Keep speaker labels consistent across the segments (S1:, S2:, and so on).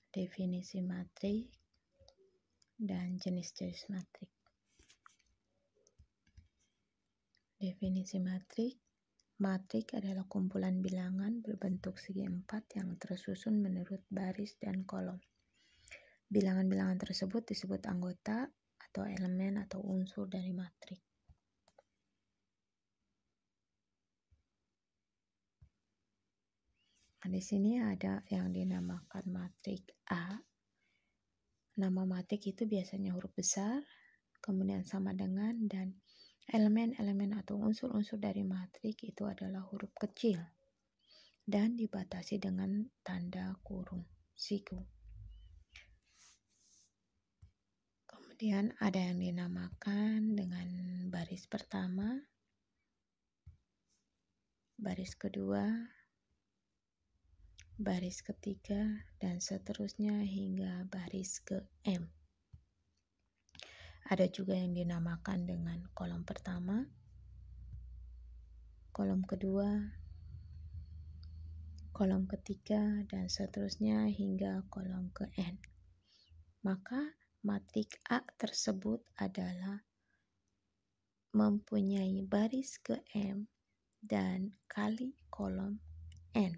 S1: definisi matrik, dan jenis-jenis matrik. Definisi matrik. Matrik adalah kumpulan bilangan berbentuk segi empat yang tersusun menurut baris dan kolom. Bilangan-bilangan tersebut disebut anggota atau elemen atau unsur dari matrik. Nah, di sini ada yang dinamakan matrik A. Nama matrik itu biasanya huruf besar, kemudian sama dengan, dan elemen-elemen atau unsur-unsur dari matrik itu adalah huruf kecil dan dibatasi dengan tanda kurung siku. Kemudian ada yang dinamakan dengan baris pertama, baris kedua, baris ketiga, dan seterusnya hingga baris ke M. Ada juga yang dinamakan dengan kolom pertama, kolom kedua, kolom ketiga, dan seterusnya hingga kolom ke N. Maka matrik A tersebut adalah mempunyai baris ke M dan kali kolom N.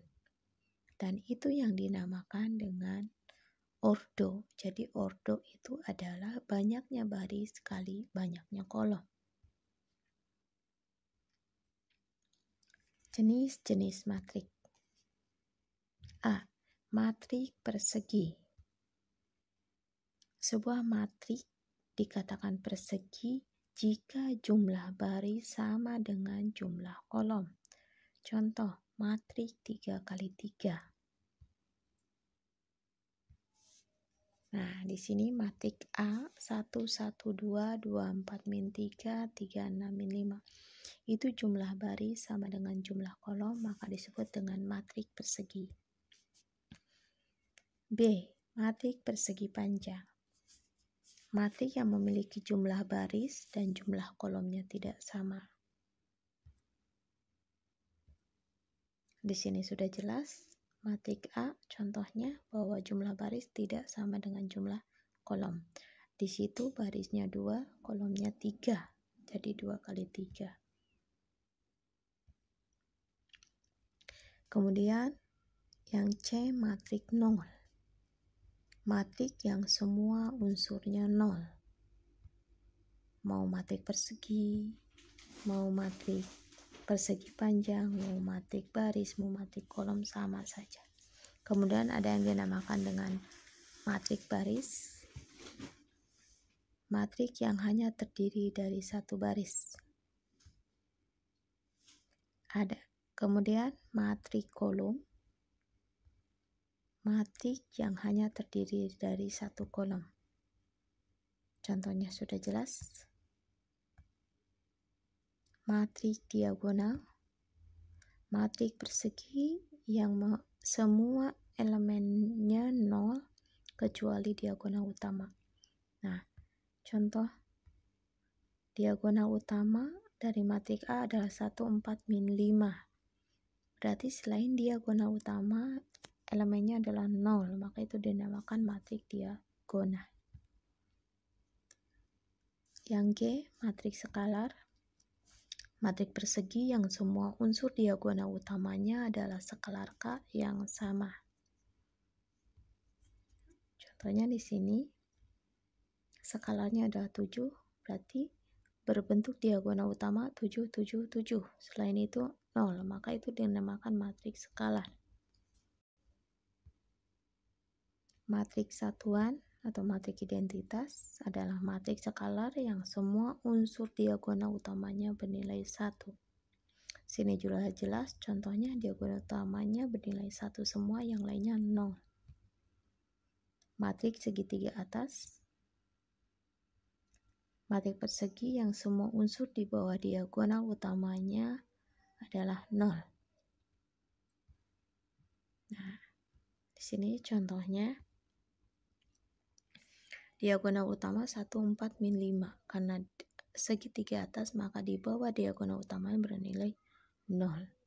S1: Dan itu yang dinamakan dengan ordo. Jadi ordo itu adalah banyaknya baris kali banyaknya kolom. Jenis-jenis matrik. A. Matrik persegi. Sebuah matrik dikatakan persegi jika jumlah baris sama dengan jumlah kolom. Contoh, matrik 3 kali 3. Nah, di sini matrik A 1, 1, 2, 2, 4, min 3, 3, 6, min 5. Itu jumlah baris sama dengan jumlah kolom, maka disebut dengan matrik persegi. B. Matrik persegi panjang. Matrik yang memiliki jumlah baris dan jumlah kolomnya tidak sama. Di sini sudah jelas. Matrik A contohnya bahwa jumlah baris tidak sama dengan jumlah kolom. Di situ barisnya 2, kolomnya 3. Jadi 2 kali 3. Kemudian yang C matrik 0. Matrik yang semua unsurnya 0. Mau matrik persegi, mau matrik persegi panjang, mau matrik baris, mau matrik kolom, sama saja. Kemudian ada yang dinamakan dengan matrik baris. Matrik yang hanya terdiri dari satu baris. Ada. Kemudian matrik kolom. Matrik yang hanya terdiri dari satu kolom. Contohnya sudah jelas. Matrik diagonal. Matrik persegi yang semua elemennya 0 kecuali diagonal utama. Nah, contoh diagonal utama dari matrik A adalah 1, 4, min 5. Berarti selain diagonal utama elemennya adalah 0, maka itu dinamakan matrik diagonal. Yang G, matrik skalar. Matrik persegi yang semua unsur diagonal utamanya adalah skalar K yang sama. Contohnya di sini skalarnya adalah 7, berarti berbentuk diagonal utama 7, 7, 7. Selain itu 0, maka itu dinamakan matrik skalar. Matrik satuan atau matrik identitas adalah matrik skalar yang semua unsur diagonal utamanya bernilai 1. Sini juga jelas, contohnya diagonal utamanya bernilai 1 semua, yang lainnya 0. Matrik segitiga atas. Matrik persegi yang semua unsur di bawah diagonal utamanya adalah 0. Nah, di sini contohnya diagonal utama 1, 4, min 5. Karena segitiga atas, maka di bawah diagonal utamanya bernilai 0.